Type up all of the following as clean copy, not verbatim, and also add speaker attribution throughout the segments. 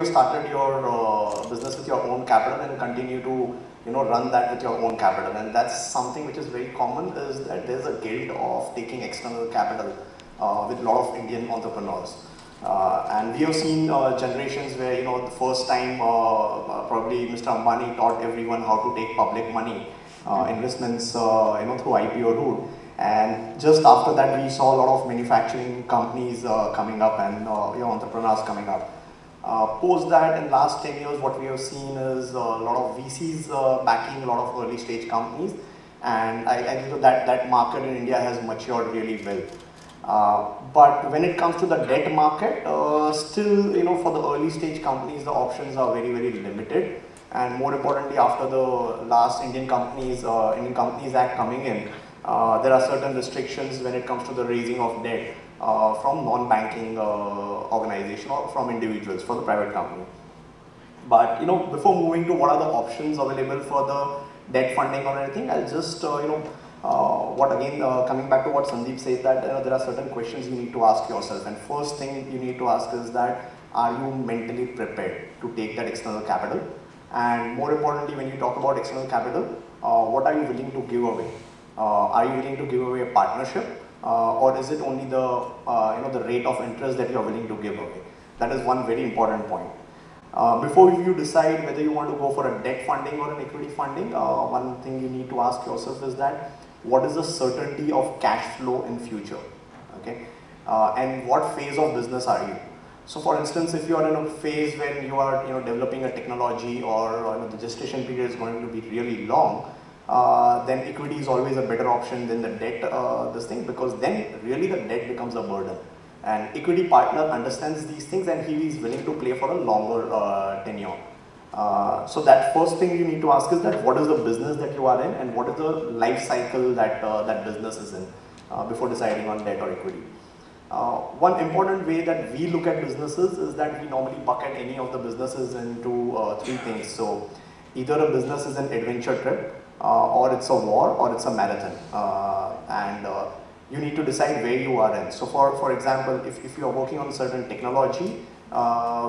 Speaker 1: started your business with your own capital and continue to run that with your own capital, and that's something which is very common, is that there's a guilt of taking external capital with a lot of Indian entrepreneurs. And we have seen generations where the first time probably Mr. Ambani taught everyone how to take public money investments through IPO route, and just after that we saw a lot of manufacturing companies coming up and entrepreneurs coming up. Post that, in last 10 years, what we have seen is a lot of VCs backing a lot of early stage companies, and I think that market in India has matured really well. But when it comes to the debt market, still for the early stage companies, the options are very, very limited. And more importantly, after the last Indian Companies Act coming in, there are certain restrictions when it comes to the raising of debt from non-banking organization or from individuals for the private company. But before moving to what are the options available for the debt funding or anything, I'll just coming back to what Sandeep said, that there are certain questions you need to ask yourself, and first thing you need to ask is that, are you mentally prepared to take that external capital? And more importantly, when you talk about external capital, what are you willing to give away? Are you willing to give away a partnership, or is it only the rate of interest that you are willing to give away? That is one very important point. Before you decide whether you want to go for a debt funding or an equity funding, one thing you need to ask yourself is that, what is the certainty of cash flow in future? Okay, and what phase of business are you? So for instance, if you are in a phase when you are developing a technology, or the gestation period is going to be really long, then equity is always a better option than the debt because then really the debt becomes a burden. And equity partner understands these things and he is willing to play for a longer tenure. So that first thing you need to ask is that, what is the business that you are in and what is the life cycle that that business is in before deciding on debt or equity. One important way that we look at businesses is that we normally bucket any of the businesses into three things. So either a business is an adventure trip, or it's a war, or it's a marathon, and you need to decide where you are in. So for example, if you are working on certain technology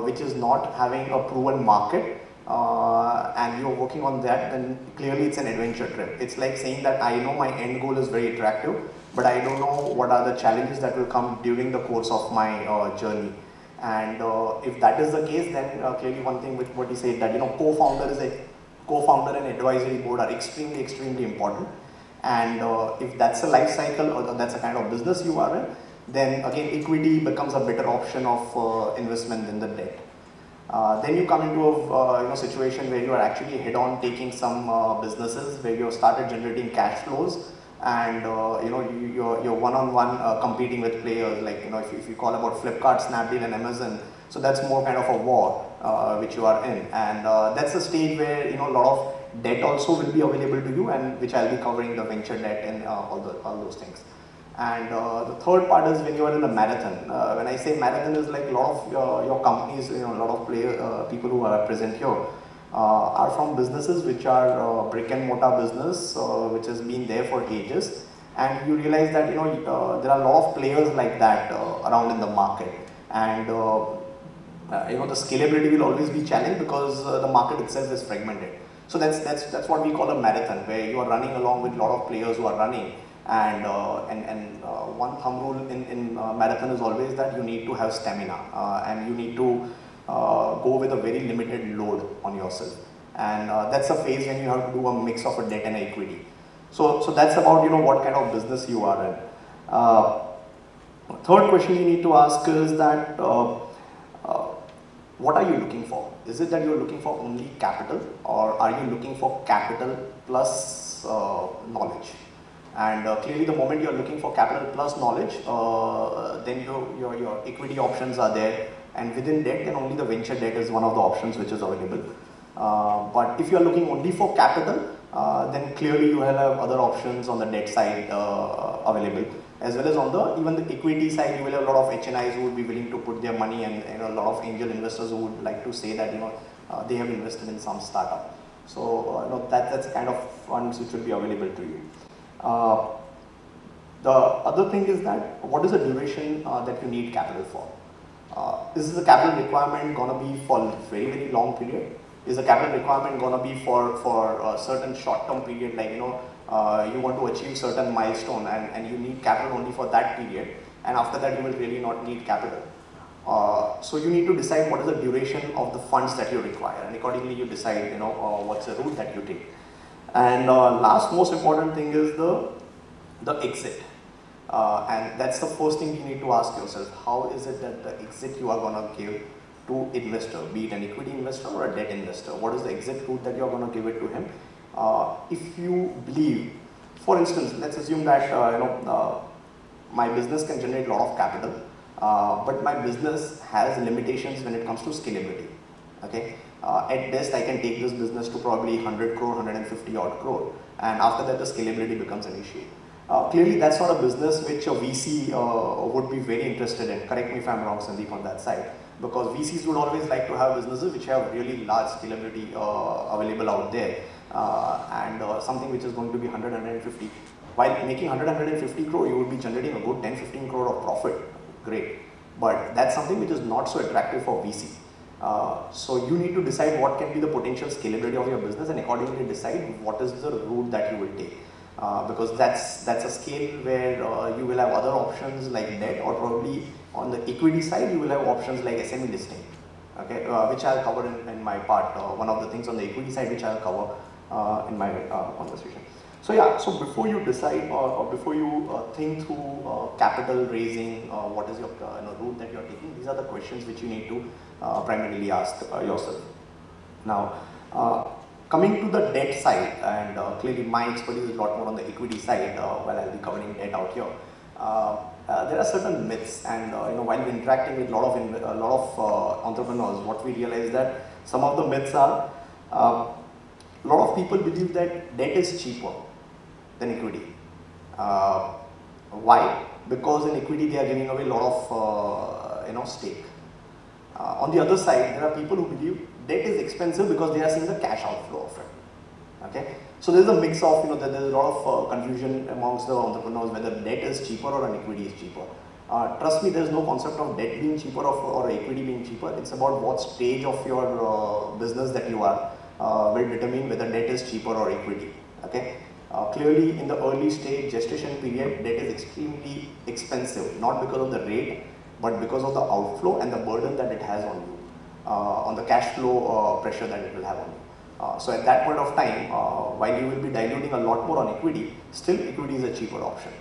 Speaker 1: which is not having a proven market, and you're working on that, then clearly it's an adventure trip. It's like saying that I know my end goal is very attractive, but I don't know what are the challenges that will come during the course of my journey. And if that is the case, then clearly one thing with what he said, that co-founder and advisory board are extremely important. And if that's a life cycle, or that's a kind of business you are in, then again equity becomes a better option of investment than the debt. Then you come into a situation where you are actually head-on taking some businesses where you have started generating cash flows, and you're one-on-one competing with players, like if you call about Flipkart, Snapdeal and Amazon. So that's more kind of a war which you are in, and that's a stage where a lot of debt also will be available to you, and which I'll be covering, the venture debt and all those things. And the third part is when you are in a marathon. When I say marathon, is like a lot of your companies, a lot of people who are present here are from businesses which are brick and mortar business, which has been there for ages, and you realize that there are a lot of players like that around in the market, and the scalability will always be challenged because the market itself is fragmented. So that's what we call a marathon, where you are running along with a lot of players who are running, and one thumb rule in marathon is always that you need to have stamina, and you need to go with a very limited load on yourself, and that's a phase when you have to do a mix of a debt and equity. So that's about what kind of business you are in. Third question you need to ask is that, what are you looking for? Is it that you're looking for only capital, or are you looking for capital plus knowledge? And clearly the moment you're looking for capital plus knowledge, then your equity options are there, and within debt, then only the venture debt is one of the options which is available. But if you're looking only for capital, then clearly you will have other options on the debt side available, as well as on even the equity side. You will have a lot of HNIs who would be willing to put their money, and a lot of angel investors who would like to say that they have invested in some startup. So that's kind of funds which will be available to you. The other thing is that, what is the duration that you need capital for? Is the capital requirement going to be for very, very long period? Is the capital requirement going to be for a certain short-term period, like, you want to achieve certain milestone and you need capital only for that period, and after that you will really not need capital. So you need to decide what is the duration of the funds that you require, and accordingly you decide, what's the route that you take. And last most important thing is the exit. And that's the first thing you need to ask yourself. How is it that the exit you are going to give to investor, be it an equity investor or a debt investor? What is the exit route that you are going to give it to him? If you believe, for instance, let's assume that my business can generate a lot of capital, but my business has limitations when it comes to scalability. Okay, at best I can take this business to probably 100 crore, 150 odd crore, and after that the scalability becomes an issue. Clearly that's not a business which a VC would be very interested in. Correct me if I'm wrong, Sandeep, on that side, because VCs would always like to have businesses which have really large scalability available out there, and something which is going to be 100, 150. While making 100, 150 crore, you would be generating a good 10, 15 crore of profit. Great. But that's something which is not so attractive for VC. So you need to decide what can be the potential scalability of your business, and accordingly decide what is the route that you will take. Because that's a scale where you will have other options like debt, or probably on the equity side you will have options like SME listing, okay, which I'll cover in my part. One of the things on the equity side which I'll cover in my conversation. So yeah, so before you decide or before you think through capital raising, what is your route that you are taking, these are the questions which you need to primarily ask yourself. Now, coming to the debt side, and clearly my expertise is a lot more on the equity side, while I'll be covering debt out here. There are certain myths, and while we're interacting with a lot of entrepreneurs, what we realize that some of the myths are, a lot of people believe that debt is cheaper than equity. Why? Because in equity they are giving away a lot of stake. On the other side, there are people who believe debt is expensive because they are seeing the cash outflow of it. Okay, so there's a mix of there's a lot of confusion amongst the entrepreneurs whether debt is cheaper or an equity is cheaper. Trust me, there's no concept of debt being cheaper or equity being cheaper. It's about what stage of your business that you are will determine whether debt is cheaper or equity. Okay. Clearly, in the early stage gestation period, debt is extremely expensive, not because of the rate, but because of the outflow and the burden that it has on you, on the cash flow pressure that it will have on you. So at that point of time, while you will be diluting a lot more on equity, still equity is a cheaper option.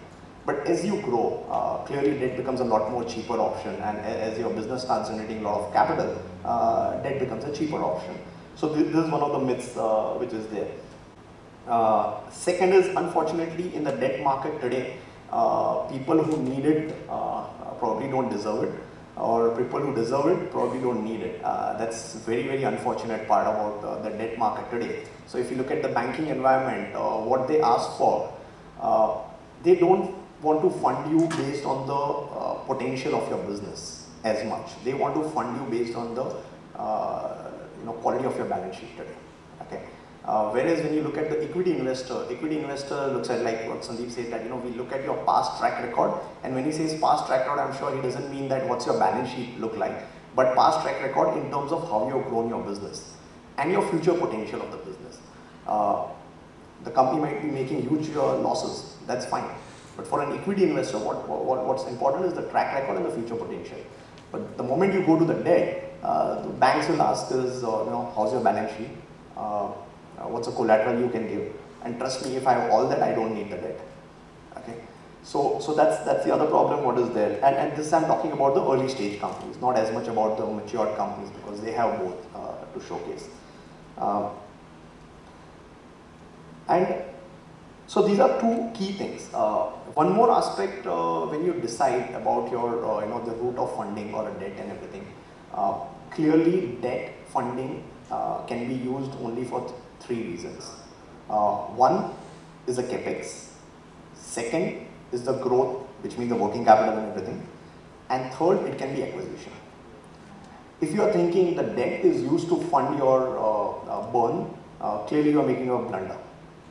Speaker 1: But as you grow, clearly debt becomes a lot more cheaper option, and as your business starts generating a lot of capital, debt becomes a cheaper option. So this is one of the myths which is there. Second is, unfortunately, in the debt market today, people who need it probably don't deserve it, or people who deserve it probably don't need it. That's very, very unfortunate part about the debt market today. So if you look at the banking environment, what they ask for, they don't want to fund you based on the potential of your business as much. They want to fund you based on the quality of your balance sheet today. Okay. Whereas when you look at the equity investor looks at, like what Sandeep said, that we look at your past track record, and when he says past track record, I'm sure he doesn't mean that what's your balance sheet look like, but past track record in terms of how you've grown your business and your future potential of the business. The company might be making huge losses, that's fine, but for an equity investor, what's important is the track record and the future potential. But the moment you go to the debt, the banks will ask us, how's your balance sheet? What's the collateral you can give? And trust me, if I have all that, I don't need the debt. Okay, so that's the other problem what is there. And this I'm talking about the early stage companies, not as much about the matured companies, because they have both to showcase. And so these are two key things. One more aspect when you decide about your the route of funding or a debt and everything. Clearly, debt funding can be used only for three reasons. One is the capex. Second is the growth, which means the working capital and everything. And third, it can be acquisition. If you are thinking the debt is used to fund your burn, clearly you are making a blunder.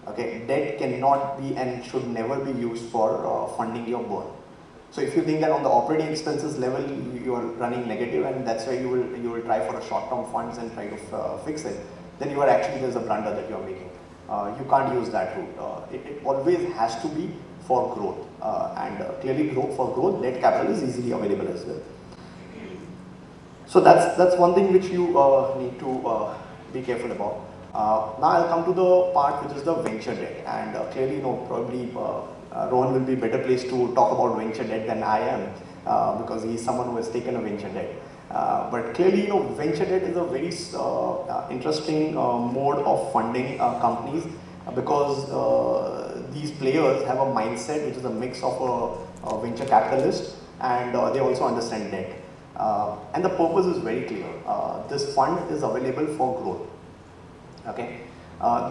Speaker 1: Okay, debt cannot be and should never be used for funding your burn. So if you think that on the operating expenses level you are running negative and that's why you will try for a short-term funds and try to fix it, then you are actually, there's a blunder that you are making. You can't use that route. It always has to be for growth, and clearly for growth, debt capital is easily available as well. So that's one thing which you need to be careful about. Now I'll come to the part which is the venture debt, and clearly, probably Rohan will be better placed to talk about venture debt than I am, because he's someone who has taken a venture debt. But clearly, venture debt is a very interesting mode of funding companies, because these players have a mindset which is a mix of a venture capitalist, and they also understand debt. And the purpose is very clear. This fund is available for growth. Okay.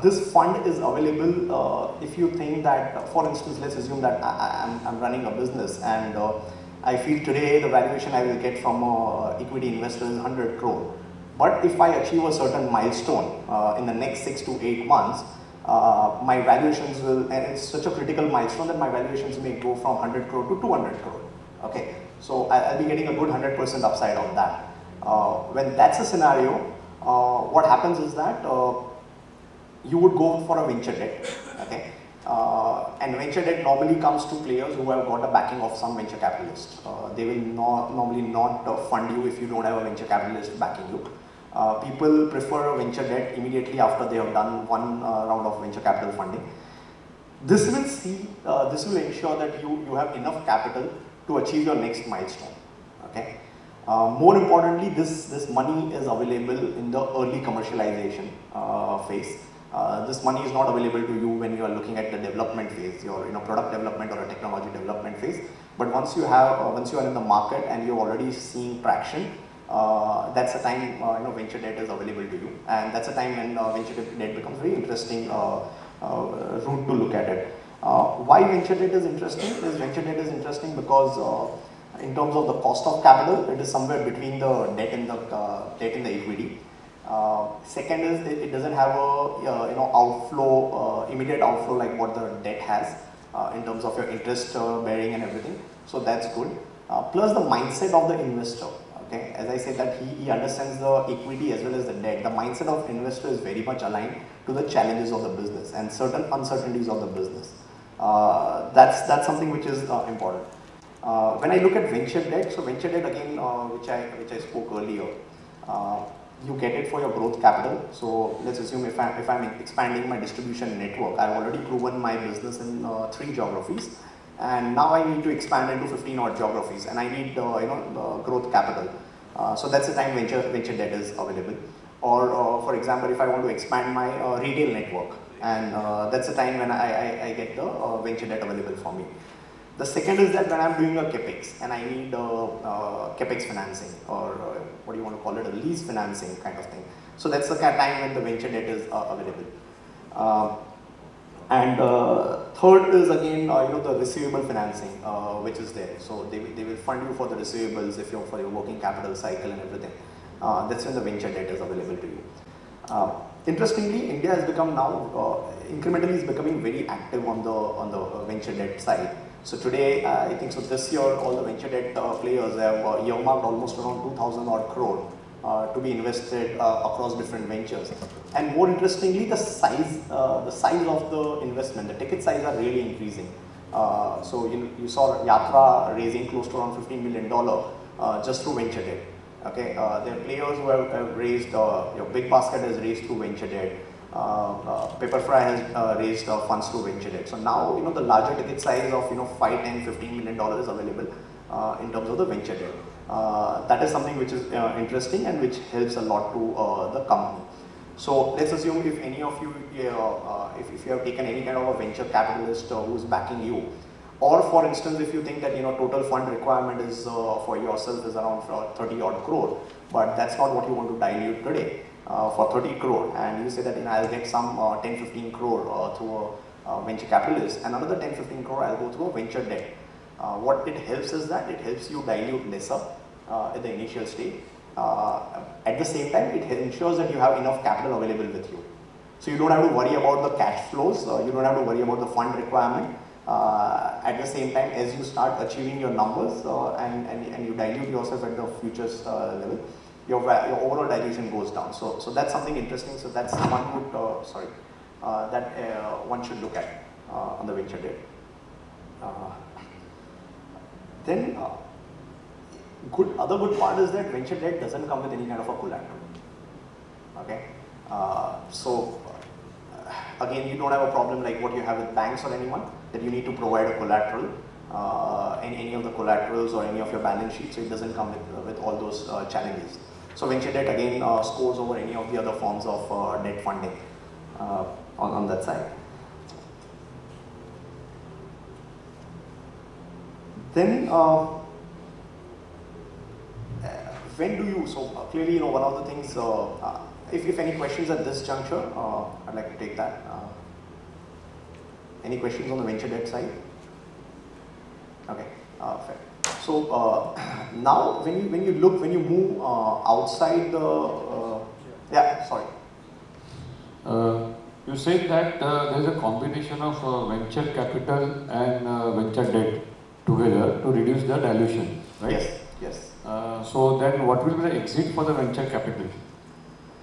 Speaker 1: This fund is available if you think that, for instance, let's assume that I'm running a business and I feel today the valuation I will get from equity investor is 100 crore. But if I achieve a certain milestone in the next 6 to 8 months, my valuations will, and it's such a critical milestone that my valuations may go from 100 crore to 200 crore. Okay, so I'll be getting a good 100% upside on that. When that's a scenario, what happens is that you would go for a venture debt. Okay. And venture debt normally comes to players who have got a backing of some venture capitalist. They will normally not fund you if you don't have a venture capitalist backing you. People prefer a venture debt immediately after they have done one round of venture capital funding. This will ensure that you have enough capital to achieve your next milestone. Okay. More importantly, this money is available in the early commercialization phase. This money is not available to you when you are looking at the development phase, your product development or a technology development phase. But once you are in the market and you're already seeing traction, that's the time venture debt is available to you, and that's the time when venture debt becomes very interesting route to look at it. Why venture debt is interesting? Venture debt is interesting because in terms of the cost of capital, it is somewhere between the debt and the equity. Second is it doesn't have a immediate outflow like what the debt has in terms of your interest bearing and everything. So that's good. Plus the mindset of the investor. Okay, as I said that he understands the equity as well as the debt. The mindset of investor is very much aligned to the challenges of the business and certain uncertainties of the business. That's something which is important. When I look at venture debt, so venture debt again, which I spoke earlier. You get it for your growth capital. So let's assume if I'm expanding my distribution network, I've already proven my business in 3 geographies, and now I need to expand into 15 odd geographies, and I need growth capital. So that's the time venture debt is available. Or for example, if I want to expand my retail network, and that's the time when I get the venture debt available for me. The second is that when I'm doing a capex and I need capex financing, or what do you want to call it, a lease financing kind of thing. So that's the time when the venture debt is available. And third is again the receivable financing which is there. So they will fund you for the receivables if you're for your working capital cycle and everything. That's when the venture debt is available to you. Interestingly, India has become now incrementally is becoming very active on the venture debt side. So today, I think so this year, all the venture debt players have earmarked almost around 2,000 odd crore to be invested across different ventures. And more interestingly, the size of the investment, the ticket size are really increasing. So you saw Yatra raising close to around $15 million just through venture debt. Okay, there are players who have raised, Big Basket has raised through venture debt. Pepperfry has raised funds through venture debt. So now the larger ticket size of $5, $10, $15 million is available in terms of the venture debt. That is something which is interesting and which helps a lot to the company. So let's assume if any of you, if you have taken any kind of a venture capitalist who's backing you, or for instance, if you think that total fund requirement is for yourself is around 30 odd crore, but that's not what you want to dilute today. For 30 crore, and you say that I'll get some 10-15 crore through a venture capitalist, and another 10-15 crore I'll go through a venture debt. What it helps is that it helps you dilute lesser at the initial stage. At the same time, it ensures that you have enough capital available with you. So you don't have to worry about the cash flows, you don't have to worry about the fund requirement. At the same time, as you start achieving your numbers and you dilute yourself at the futures level, your overall dilution goes down. So that's something interesting. So that's one good, one should look at on the venture debt. Then other good part is that venture debt doesn't come with any kind of a collateral. Okay, again, you don't have a problem like what you have with banks or anyone, that you need to provide a collateral in any of the collaterals or any of your balance sheets. So it doesn't come with all those challenges. So venture debt again scores over any of the other forms of debt funding on that side. Then when do you, so clearly, one of the things, if any questions at this juncture, I'd like to take that. Any questions on the venture debt side? Okay, fair. So now when you move outside the, yeah, sorry.
Speaker 2: You said that there is a combination of venture capital and venture debt together to reduce the dilution, right?
Speaker 1: Yes, yes.
Speaker 2: So then what will be the exit for the venture capital?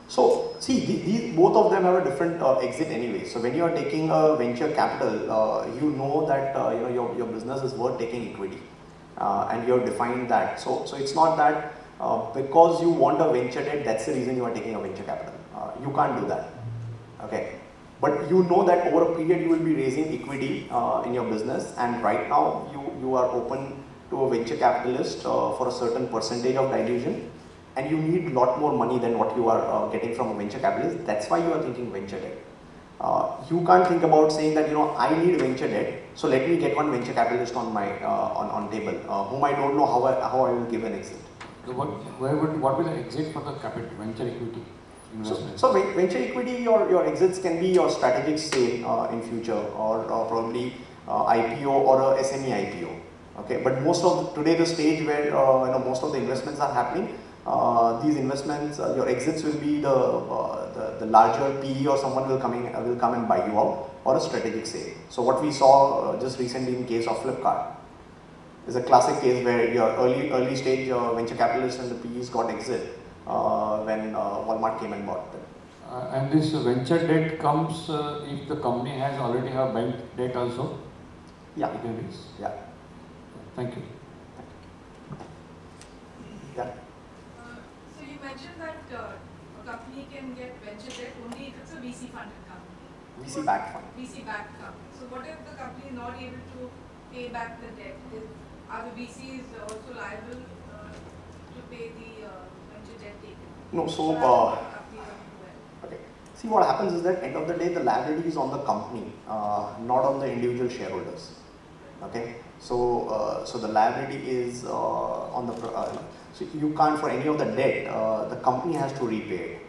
Speaker 1: So see, these both of them have a different exit anyway. So when you are taking a venture capital, you know that your business is worth taking equity, and you have defined that. So it's not that because you want a venture debt, that's the reason you are taking a venture capital. You can't do that. Okay, but you know that over a period you will be raising equity in your business, and right now you are open to a venture capitalist for a certain percentage of dilution, and you need a lot more money than what you are getting from a venture capitalist. That's why you are thinking venture debt. You can't think about saying that I need venture debt, so let me get one venture capitalist on my on table, whom I don't know how I will give an exit.
Speaker 2: So what will the exit for the capital venture equity investment?
Speaker 1: So venture equity, your exits can be your strategic sale in future, or probably IPO or a SME IPO. Okay, but most of today the stage where most of the investments are happening, these investments, your exits will be the larger PE or someone will come and buy you out, or a strategic sale. So what we saw just recently in case of Flipkart is a classic case where your early stage venture capitalists and the PEs got exit when Walmart came and bought them.
Speaker 2: And this venture debt comes if the company has already have bank debt also?
Speaker 1: Yeah. Yeah.
Speaker 2: Thank you.
Speaker 1: Yeah.
Speaker 3: So you mentioned that a company can get venture debt only if it's a VC funded company.
Speaker 1: VC backed fund.
Speaker 3: VC backed company. So what if the company is not able to pay back the debt? Are the VCs also liable to pay the venture debt taken?
Speaker 1: No, so okay. See, what happens is that end of the day the liability is on the company, not on the individual shareholders. Okay. So the liability is on the so you can't, for any of the debt, the company has to repay it.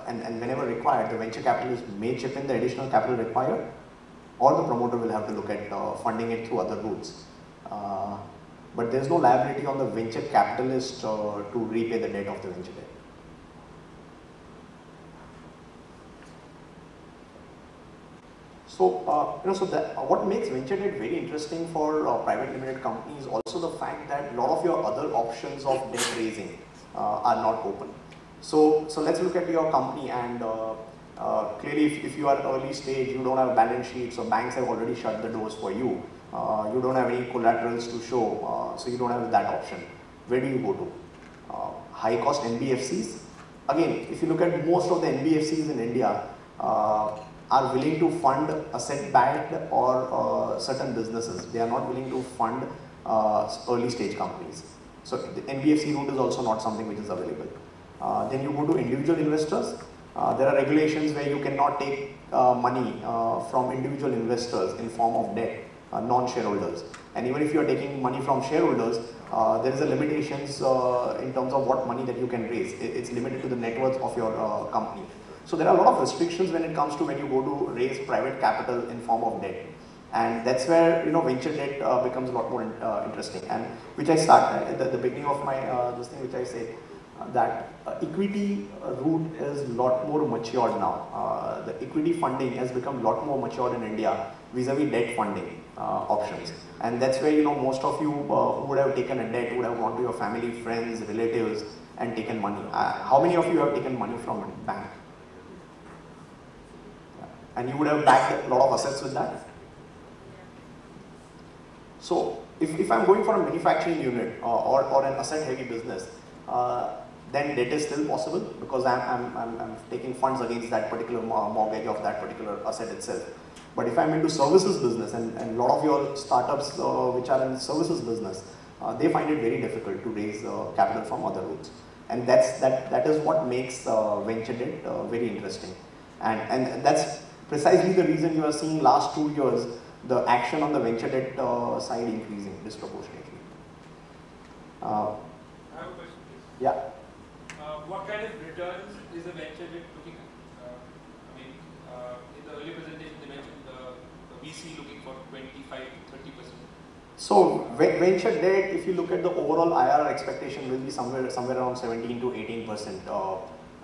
Speaker 1: And whenever required, the venture capitalist may chip in the additional capital required, or the promoter will have to look at funding it through other routes. But there is no liability on the venture capitalist to repay the debt of the venture debt. So, what makes venture debt very interesting for private limited companies is also the fact that a lot of your other options of debt raising are not open. So let's look at your company, and clearly if you are early stage, you don't have a balance sheet, so banks have already shut the doors for you. You don't have any collaterals to show, so you don't have that option. Where do you go to? High cost NBFCs. Again, if you look at most of the NBFCs in India, are willing to fund asset-backed or certain businesses. They are not willing to fund early stage companies. So the NBFC route is also not something which is available. Then you go to individual investors. There are regulations where you cannot take money from individual investors in form of debt, non-shareholders. And even if you are taking money from shareholders, there is a limitations in terms of what money that you can raise. It's limited to the net worth of your company. So there are a lot of restrictions when it comes to when you go to raise private capital in form of debt, and that's where venture debt becomes a lot more interesting. And which I start at the beginning of my this thing, which I said that equity route is a lot more matured now. The equity funding has become a lot more matured in India, vis-a-vis debt funding options. And that's where, most of you who would have taken a debt would have gone to your family, friends, relatives and taken money. How many of you have taken money from a bank? Yeah. And you would have backed a lot of assets with that? So if I'm going for a manufacturing unit or an asset heavy business, then debt is still possible because I'm taking funds against that particular mortgage of that particular asset itself. But if I'm into services business, and a lot of your startups which are in services business, they find it very difficult to raise capital from other routes. And that is what makes venture debt very interesting. And that's precisely the reason you are seeing last 2 years the action on the venture debt side increasing disproportionately.
Speaker 4: I have a question, please.
Speaker 1: Yeah.
Speaker 4: What kind of returns is a venture debt looking at? In the earlier presentation they mentioned the VC looking for 25 to 30%.
Speaker 1: So venture debt, if you look at the overall IRR expectation, will be somewhere around 17 to 18%.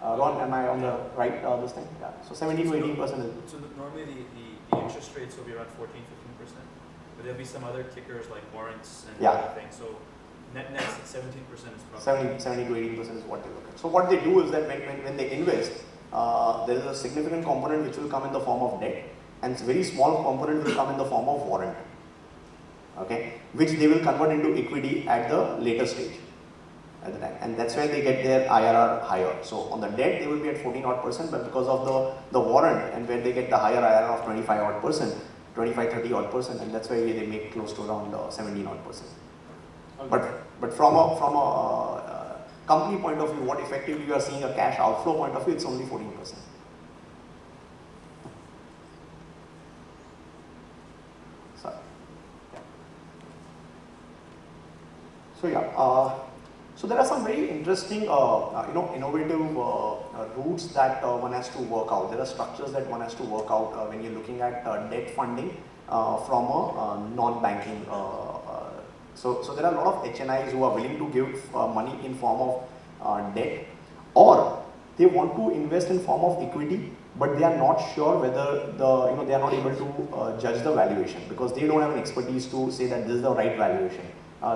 Speaker 1: Ron, am I on the right this thing? Yeah. So 17 to 18%.
Speaker 5: So normally the interest rates will be around 14-15%, but there'll be some other kickers like warrants and other things. So net 17% is probably
Speaker 1: 70 to 18% is what they look at. So what they do is that when they invest, there is a significant component which will come in the form of debt, and a very small component will come in the form of warrant. Okay, which they will convert into equity at the later stage at the time, and that's where they get their IRR higher. So on the debt they will be at 14%, but because of the warrant and where they get the higher IRR of 25%, 25-30%, and that's why they make close to around 17%. Okay. But from a company point of view, what effectively you are seeing a cash outflow point of view, it's only 14%. So there are some very interesting, innovative routes that one has to work out. There are structures that one has to work out when you're looking at debt funding from a non-banking. So there are a lot of HNIs who are willing to give money in form of debt, or they want to invest in form of equity, but they are not sure whether they are not able to judge the valuation because they don't have an expertise to say that this is the right valuation.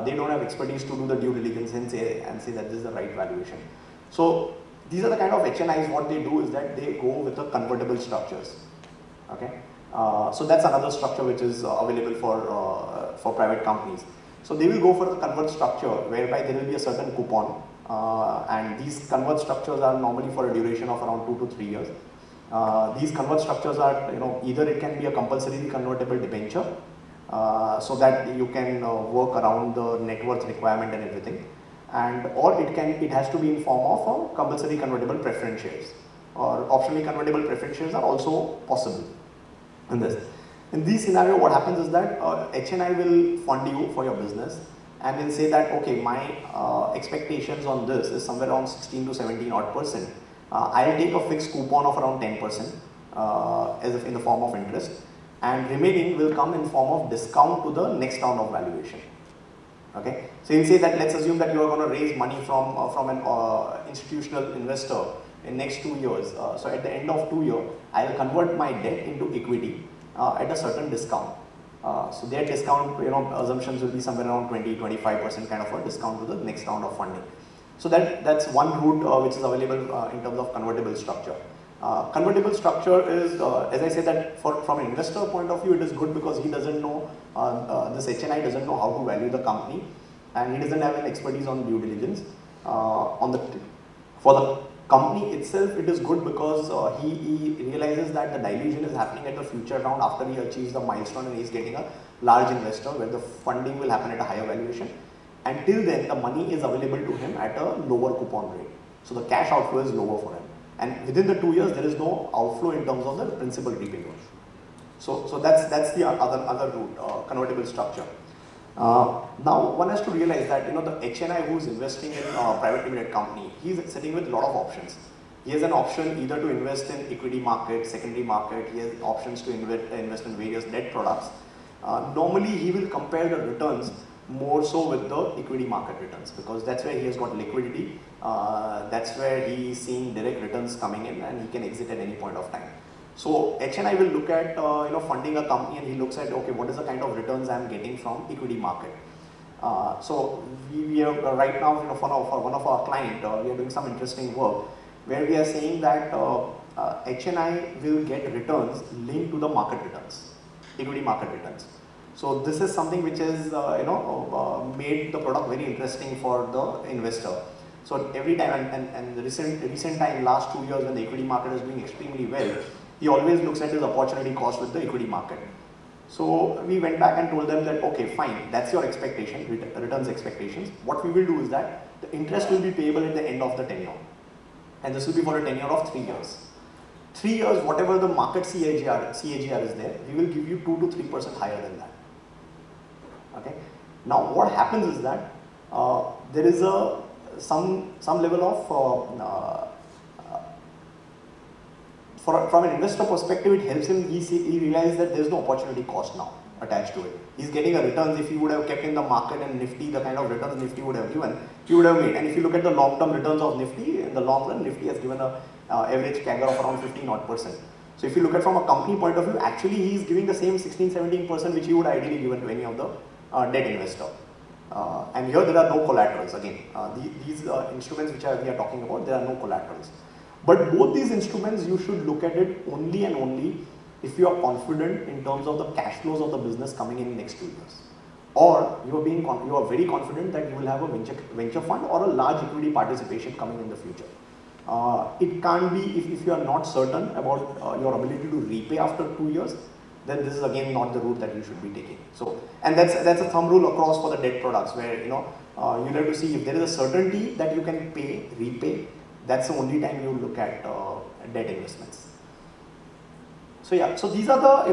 Speaker 1: They don't have expertise to do the due diligence and say that this is the right valuation. So these are the kind of HNIs. What they do is that they go with the convertible structures. Okay, so that's another structure which is available for private companies. So they will go for the convert structure whereby there will be a certain coupon, and these convert structures are normally for a duration of around 2 to 3 years. These convert structures are, either it can be a compulsory convertible debenture, so that you can work around the net worth requirement and everything, or it has to be in form of a compulsory convertible preference shares, or optionally convertible preference shares are also possible in this. In this scenario, what happens is that HNI will fund you for your business and will say that, okay, my expectations on this is somewhere around 16 to 17%. I'll take a fixed coupon of around 10% as if in the form of interest, and remaining will come in form of discount to the next round of valuation. Okay, so you'll say that let's assume that you are going to raise money from an institutional investor in next 2 years. So at the end of 2 years, I'll convert my debt into equity at a certain discount. So their discount, assumptions will be somewhere around 20-25% kind of a discount to the next round of funding. So that's one route which is available in terms of convertible structure. Convertible structure is, as I said, that from an investor point of view, it is good because he doesn't know, this HNI doesn't know how to value the company, and he doesn't have an expertise on due diligence. For the company itself, it is good because he realizes that the dilution is happening at the future round after he achieves the milestone and he is getting a large investor where the funding will happen at a higher valuation. Until then, the money is available to him at a lower coupon rate. So the cash outflow is lower for him. And within the 2 years, there is no outflow in terms of the principal repayment. So that's the other route, convertible structure. Now one has to realize that the HNI who is investing in a private limited company, he is sitting with a lot of options. He has an option either to invest in equity market, secondary market. He has options to invest in various debt products. Normally, he will compare the returns more so with the equity market returns because that's where he has got liquidity. That's where he is seeing direct returns coming in and he can exit at any point of time. So HNI will look at funding a company, and he looks at, okay, what is the kind of returns I'm getting from equity market. So we are right now, for one of our client, we are doing some interesting work where we are saying that HNI will get returns linked to the market returns, equity market returns. So this is something which is made the product very interesting for the investor. So every time, and the recent time, last 2 years when the equity market is doing extremely well, he always looks at his opportunity cost with the equity market. So we went back and told them that, okay, fine, that's your expectation, returns expectations. What we will do is that the interest will be payable at the end of the tenure. And this will be for a tenure of 3 years. 3 years, whatever the market CAGR is there, we will give you 2 to 3% higher than that. Okay. Now what happens is that there is some level of from an investor perspective, it helps him. He realizes that there is no opportunity cost now attached to it. He's getting a returns. If he would have kept in the market and Nifty, the kind of returns Nifty would have given, he would have made. And if you look at the long-term returns of Nifty, in the long run, Nifty has given a average CAGR of around 15%. So if you look at from a company point of view, actually he is giving the same 16-17% which he would ideally given to any of the debt investor. And here there are no collaterals. Again, these instruments which we are talking about, there are no collaterals. But both these instruments, you should look at it only and only if you are confident in terms of the cash flows of the business coming in next 2 years, or you are very confident that you will have a venture fund or a large equity participation coming in the future. It can't be if you are not certain about your ability to repay after 2 years, then this is again not the route that you should be taking. So, and that's a thumb rule across for the debt products, where you have to see if there is a certainty that you can repay. That's the only time you look at debt investments. So yeah, so these are the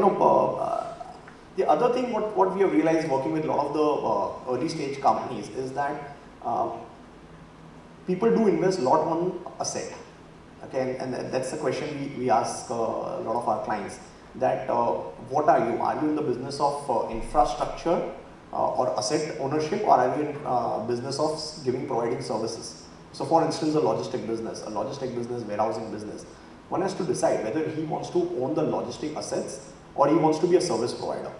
Speaker 1: the other thing what we have realized working with a lot of the early stage companies is that people do invest a lot on asset. Okay, and that's the question we ask a lot of our clients. That what are you? Are you in the business of infrastructure or asset ownership, or are you in business of providing services? So for instance, a logistic business, warehousing business, one has to decide whether he wants to own the logistic assets or he wants to be a service provider.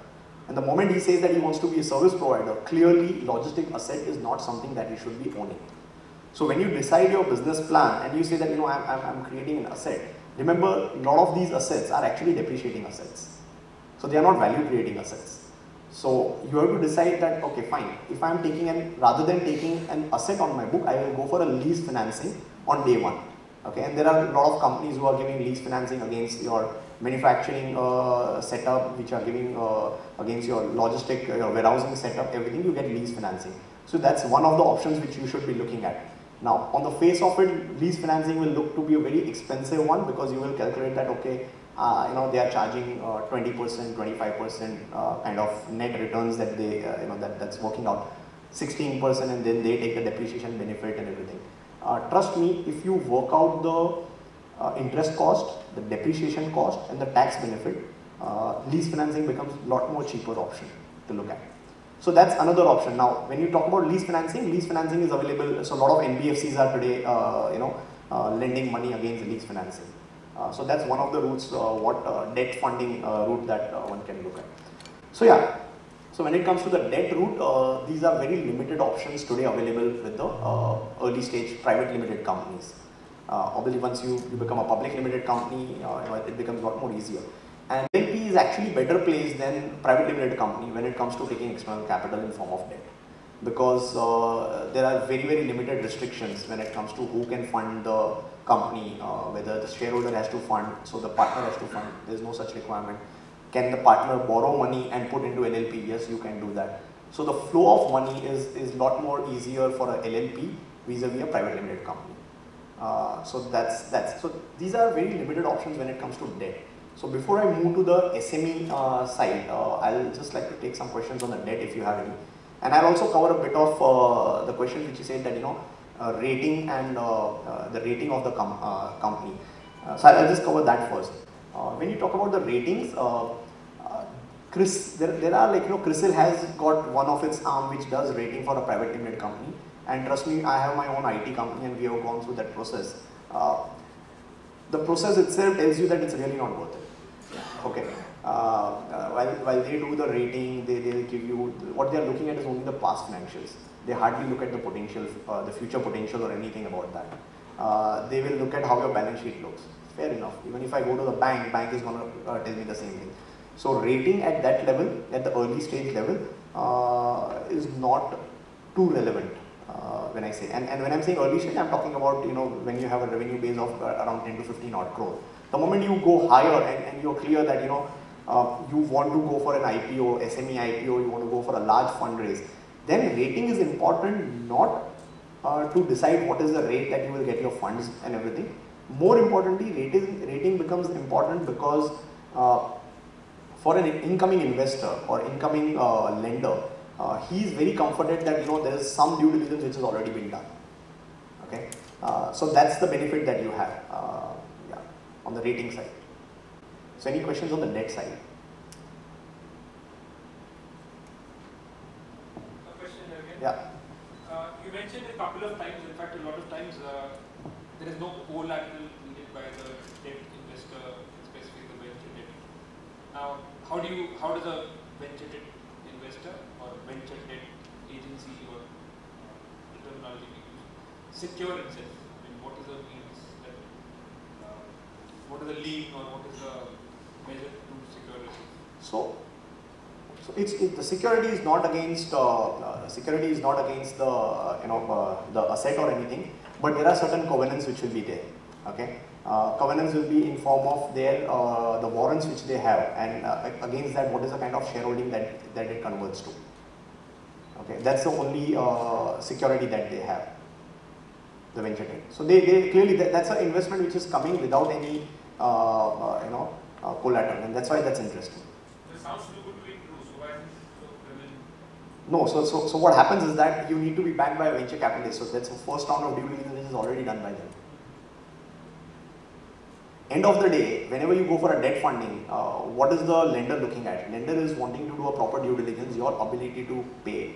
Speaker 1: And the moment he says that he wants to be a service provider, clearly logistic asset is not something that he should be owning. So when you decide your business plan and you say that I'm creating an asset, remember a lot of these assets are actually depreciating assets. So they are not value creating assets. So you have to decide that, okay, fine, if I'm rather than taking an asset on my book, I will go for a lease financing on day one. Okay, and there are a lot of companies who are giving lease financing against your manufacturing setup, which are giving against your logistic, your warehousing setup, everything you get lease financing. So that's one of the options which you should be looking at. Now, on the face of it, lease financing will look to be a very expensive one, because you will calculate that, okay, they are charging 20%, 25% kind of net returns that they, that's working out 16%, and then they take the depreciation benefit and everything. Trust me, if you work out the interest cost, the depreciation cost, and the tax benefit, lease financing becomes a lot more cheaper option to look at. So that's another option. Now, when you talk about lease financing is available. So a lot of NBFCs are today, lending money against lease financing. So that's one of the routes, debt funding route that one can look at. So yeah, so when it comes to the debt route, these are very limited options today available with the early stage private limited companies. Obviously, once you become a public limited company, it becomes a lot more easier. And LP is actually better placed than private limited company when it comes to taking external capital in form of debt, because there are very, very limited restrictions when it comes to who can fund the company, whether the shareholder has to fund, so the partner has to fund. There is no such requirement. Can the partner borrow money and put into LLP? Yes, you can do that. So the flow of money is a lot more easier for a LLP vis-a-vis a private limited company. So these are very limited options when it comes to debt. So before I move to the SME side, I'll just like to take some questions on the debt if you have any. And I'll also cover a bit of the questions which you said that, rating and the rating of the company. So I'll just cover that first. When you talk about the ratings, there are CRISIL has got one of its arm which does rating for a private limited company. And trust me, I have my own IT company and we have gone through that process. The process itself tells you that it's really not worth it. Okay. While they do the rating, they'll give you, what they're looking at is only the past financials. They hardly look at the potential, the future potential or anything about that. They will look at how your balance sheet looks. Fair enough. Even if I go to the bank is going to tell me the same thing. So rating at that level, at the early stage level, is not too relevant when I say. And when I'm saying early stage, I'm talking about, you know, when you have a revenue base of around 10 to 15 odd crore. The moment you go higher and you're clear that, you know, you want to go for an IPO, SME IPO, you want to go for a large fundraise, then rating is important not to decide what is the rate that you will get your funds and everything. More importantly, rating becomes important because for an incoming investor or incoming lender, he is very comforted that, you know, there is some due diligence which has already been done. Okay, so that's the benefit that you have on the rating side. So any questions on the debt side?
Speaker 4: A question again.
Speaker 1: Yeah.
Speaker 4: You mentioned a couple of times, in fact a lot of times, there is no collateral needed by the debt investor, especially the venture debt. Now, how does a venture debt investor or venture debt agency or the terminology we use secure itself? I mean, what is the means that, what is the lien or what is the measure to secure itself?
Speaker 1: So the security is not against the asset or anything, but there are certain covenants which will be there. Okay, covenants will be in form of their the warrants which they have, and against that, what is the kind of shareholding that it converts to. Okay, that's the only security that they have, the venture debt. So they clearly that's an investment which is coming without any collateral, and that's why that's interesting.
Speaker 4: This sounds too good to be true. So why is it so prevalent?
Speaker 1: No, so what happens is that you need to be backed by a venture capitalist. So that's the first round of due diligence which is already done by them. End of the day, whenever you go for a debt funding, what is the lender looking at? Lender is wanting to do a proper due diligence, your ability to pay,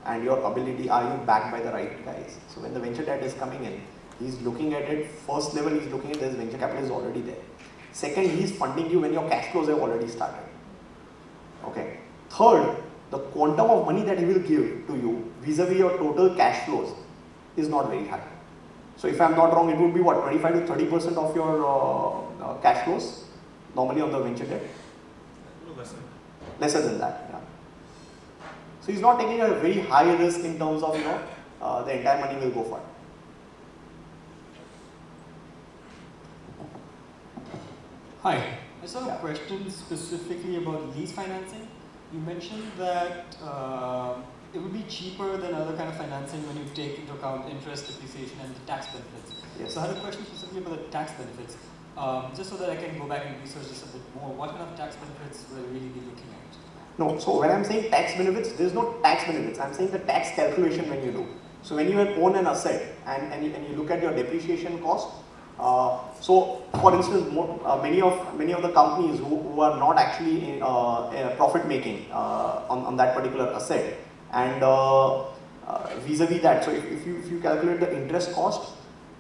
Speaker 1: and your ability, are you backed by the right guys? So when the venture debt is coming in, he's looking at it, first level he's looking at this venture capital is already there. Second, he's funding you when your cash flows have already started. Okay. Third, the quantum of money that he will give to you vis-a-vis your total cash flows is not very high. So if I'm not wrong, it would be what, 25 to 30% of your cash flows normally on the venture debt?
Speaker 5: A little
Speaker 1: Lesser than that, yeah. So he's not taking a very high risk in terms of, you know, the entire money will go for it.
Speaker 6: Hi, I saw a question specifically about lease financing. You mentioned that it would be cheaper than other kind of financing when you take into account interest, depreciation, and the tax benefits.
Speaker 1: Yes.
Speaker 6: So I had a question specifically about the tax benefits, just so that I can go back and research this a bit more. What kind of tax benefits will I really be looking at?
Speaker 1: No, so when I'm saying tax benefits, there's no tax benefits. I'm saying the tax calculation when you do. So when you own an asset and you look at your depreciation cost, so for instance, many of the companies who are not actually in, profit making on that particular asset, and vis-a-vis that, so if you calculate the interest cost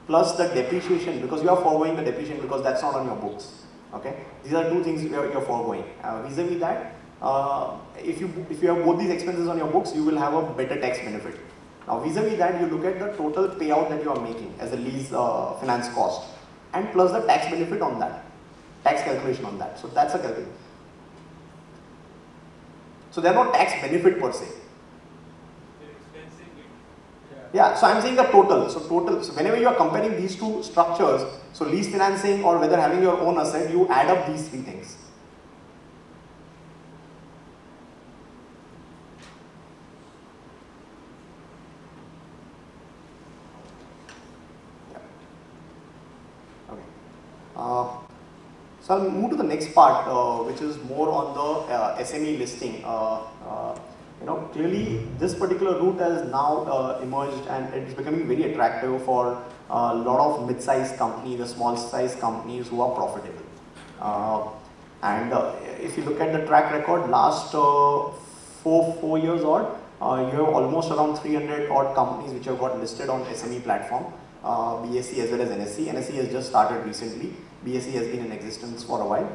Speaker 1: plus the depreciation, because you are foregoing the depreciation because that's not on your books. Okay, these are two things you're foregoing. Vis-a-vis that, if you have both these expenses on your books, you will have a better tax benefit. Now vis-a-vis that, you look at the total payout that you are making as a lease finance cost, and plus the tax benefit on that, tax calculation on that. So that's a calculation. So there are no tax benefit per se. Yeah, so I'm saying the total. So whenever you are comparing these two structures, so lease financing or whether having your own asset, you add up these three things. So I'll move to the next part, which is more on the SME listing. Clearly this particular route has now emerged, and it's becoming very attractive for a lot of mid-sized companies, the small-sized companies who are profitable. If you look at the track record, last four years odd, you have almost around 300 odd companies which have got listed on SME platform. BSE as well as NSE. NSE has just started recently. BSE has been in existence for a while.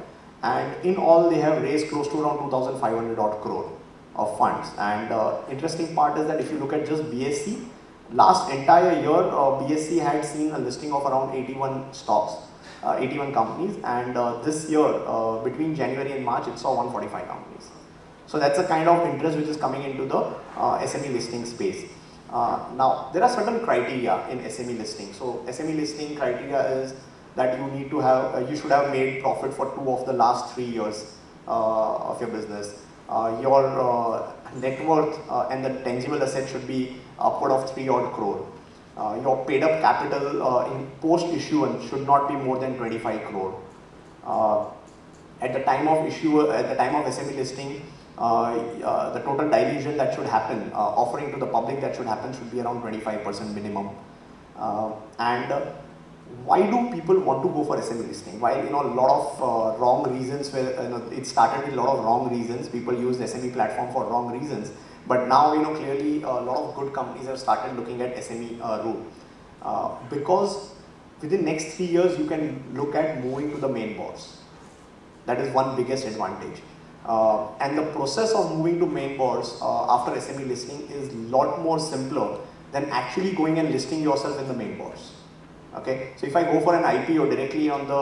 Speaker 1: And in all, they have raised close to around 2,500 odd crore of funds. And interesting part is that if you look at just BSE, last entire year, BSE had seen a listing of around 81 stocks, 81 companies, and this year, between January and March, it saw 145 companies. So that's the kind of interest which is coming into the SME listing space. Now, there are certain criteria in SME listing. So SME listing criteria is that you need to have, you should have made profit for 2 of the last 3 years of your business. Your net worth and the tangible asset should be upward of 3 odd crore. Your paid up capital in post issuance should not be more than 25 crore. At the time of SME listing, the total dilution that should happen, offering to the public that should happen, should be around 25% minimum. Why do people want to go for SME listing? While a lot of wrong reasons, where it started with a lot of wrong reasons, people use the SME platform for wrong reasons. But now clearly a lot of good companies have started looking at SME route, because within next 3 years you can look at moving to the main boards. That is one biggest advantage. And the process of moving to main boards after SME listing is a lot more simpler than actually going and listing yourself in the main boards. Okay, so if I go for an IPO directly on the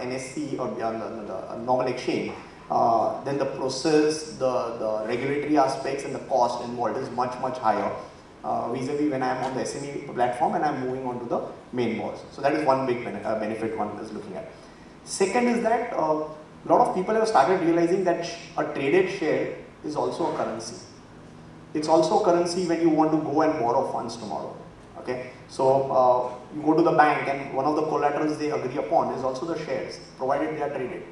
Speaker 1: NSE or on the normal exchange, then the process, the regulatory aspects and the cost involved is much higher vis-a-vis when I am on the SME platform and I am moving on to the main boards. So that is one big benefit one is looking at. Second is that a lot of people have started realizing that a traded share is also a currency. It's also a currency when you want to go and borrow funds tomorrow. Okay, so you go to the bank and one of the collaterals they agree upon is also the shares, provided they are traded.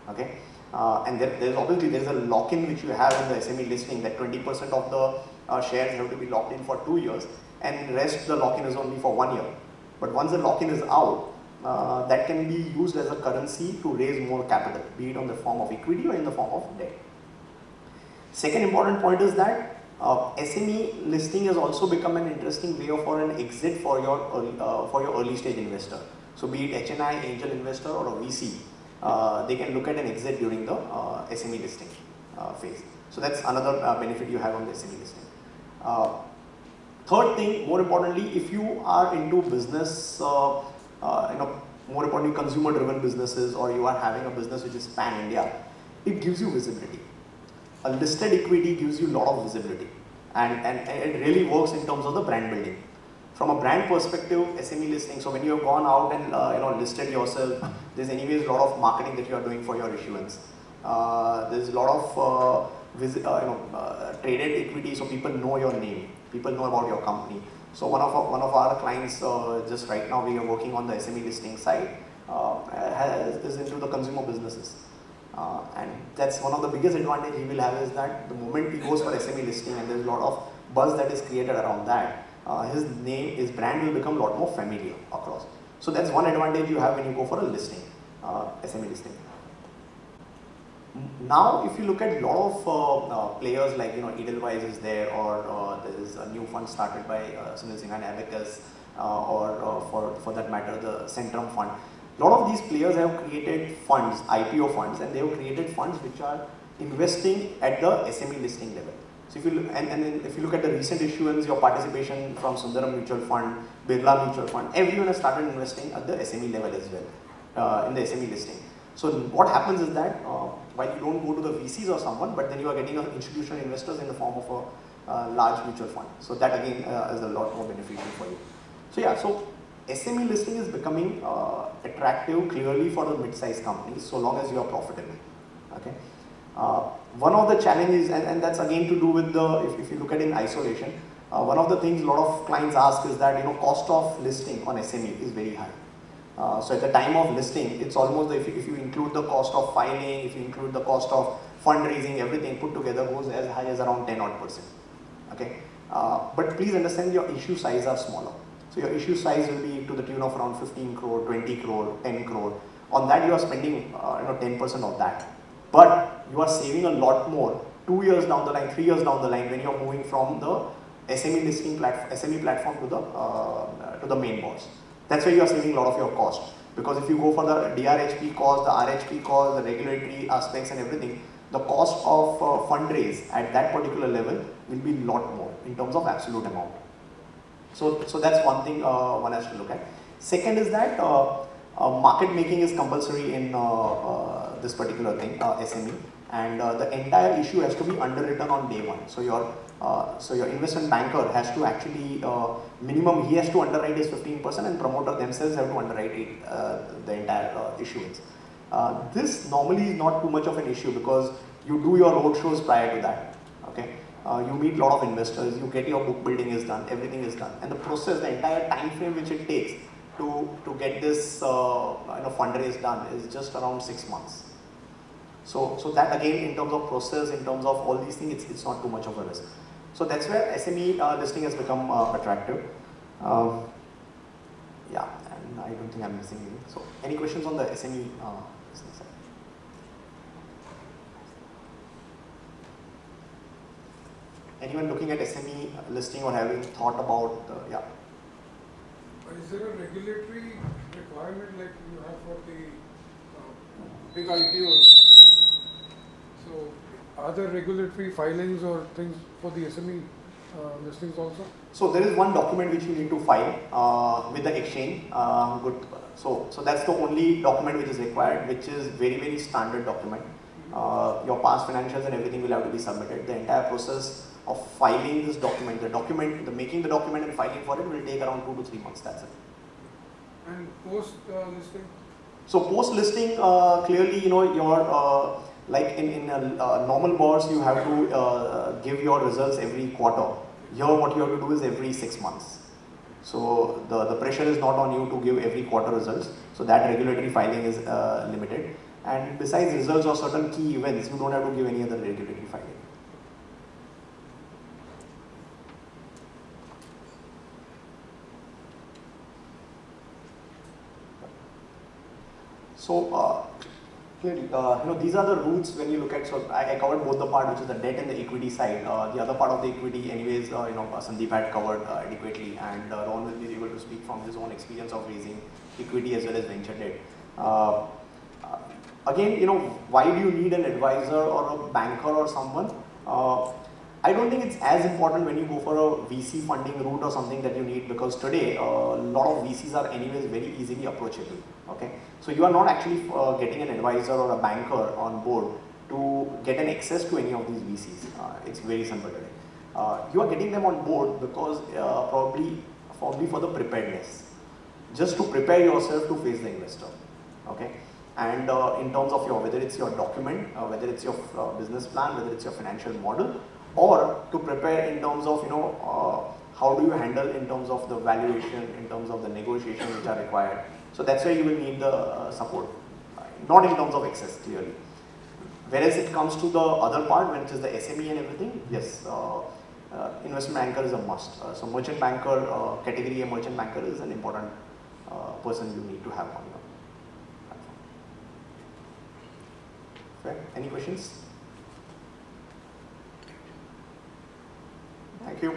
Speaker 1: Okay, and there's a lock-in which you have in the SME listing, that 20% of the shares have to be locked in for 2 years, and the rest the lock-in is only for 1 year. But once the lock-in is out, that can be used as a currency to raise more capital, be it on the form of equity or in the form of debt. Second important point is that SME listing has also become an interesting way for an exit for your early stage investor. So be it HNI, angel investor or a VC, they can look at an exit during the SME listing phase. So that's another benefit you have on the SME listing. Third thing, more importantly, if you are into business, more importantly consumer driven businesses, or you are having a business which is pan-India, it gives you visibility. A listed equity gives you a lot of visibility, and it really works in terms of the brand building. From a brand perspective, SME listing, so when you have gone out and listed yourself, there's anyways a lot of marketing that you are doing for your issuance. There's a lot of traded equity, so people know your name, people know about your company. So one of our clients, just right now we are working on the SME listing side, is into the consumer businesses. And that's one of the biggest advantage he will have, is that the moment he goes for SME listing and there's a lot of buzz that is created around that, his name, his brand will become a lot more familiar across. So that's one advantage you have when you go for a listing, SME listing. Now, if you look at a lot of players like Edelweiss is there, or there is a new fund started by Sunil Singh and Abacus, or for that matter the Centrum fund. A lot of these players have created funds, IPO funds, and they have created funds which are investing at the SME listing level. So if you look, and then if you look at the recent issuance, your participation from Sundaram Mutual Fund, Birla Mutual Fund, everyone has started investing at the SME level as well, in the SME listing. So what happens is that while you don't go to the VCs or someone, but then you are getting institutional investors in the form of a large mutual fund. So that again is a lot more beneficial for you. So yeah, so SME listing is becoming attractive clearly for the mid-sized companies, so long as you are profitable. Okay. One of the challenges, and that's again to do with the, if you look at it in isolation, one of the things a lot of clients ask is that cost of listing on SME is very high. So at the time of listing, it's almost, if you include the cost of filing, if you include the cost of fundraising, everything put together goes as high as around 10%. Okay, but please understand your issue size are smaller. So your issue size will be to the tune of around 15 crore, 20 crore, 10 crore. On that you are spending 10% of that. But you are saving a lot more 2 years down the line, 3 years down the line, when you are moving from the SME listing SME platform to the main boards. That's where you are saving a lot of your cost. Because if you go for the DRHP cost, the RHP cost, the regulatory aspects and everything, the cost of fundraise at that particular level will be a lot more in terms of absolute amount. So that's one thing one has to look at. Second is that market making is compulsory in this particular thing, SME, and the entire issue has to be underwritten on day one. So your investment banker has to actually, minimum he has to underwrite is 15%, and promoter themselves have to underwrite the entire issuance. This normally is not too much of an issue because you do your roadshows prior to that. Okay, you meet a lot of investors, you get your book building is done, everything is done, and the process, the entire time frame which it takes to get this fundraise done is just around 6 months. So that again, in terms of process, in terms of all these things, it's not too much of a risk. So that's where SME listing has become attractive. Yeah, and I don't think I'm missing anything. So any questions on the SME business side? Anyone looking at SME listing or having thought about, yeah?
Speaker 7: Is there a regulatory requirement like you have for the big IPOs? So are there regulatory filings or things for the SME listings also?
Speaker 1: So there is one document which you need to file with the exchange. So that's the only document which is required, which is very, very standard document. Your past financials and everything will have to be submitted. The entire process of filing this document, making the document and filing for it will take around 2 to 3 months. That's it.
Speaker 7: And post listing?
Speaker 1: So post listing, clearly, your like in normal boards, you have to give your results every quarter. Here, what you have to do is every 6 months. So the pressure is not on you to give every quarter results. So that regulatory filing is limited. And besides results or certain key events, you don't have to give any other regulatory filing. So clearly, these are the routes when you look at. So I covered both the part, which is the debt and the equity side. The other part of the equity, anyways, Sandeep had covered adequately, and Ron will be able to speak from his own experience of raising equity as well as venture debt. Again, why do you need an advisor or a banker or someone? I don't think it's as important when you go for a VC funding route or something that you need, because today a lot of VCs are anyways very easily approachable. Okay, so you are not actually getting an advisor or a banker on board to get an access to any of these VCs. It's very simple today. You are getting them on board because probably for the preparedness, just to prepare yourself to face the investor. Okay, and in terms of whether it's your document, whether it's your business plan, whether it's your financial model, or to prepare in terms of how do you handle in terms of the valuation, in terms of the negotiation which are required. So that's where you will need the support, not in terms of access, clearly. Whereas it comes to the other part, which is the SME and everything, yes, investment banker is a must. So merchant banker, category A merchant banker is an important person you need to have on your platform. Okay. Any questions? Thank you.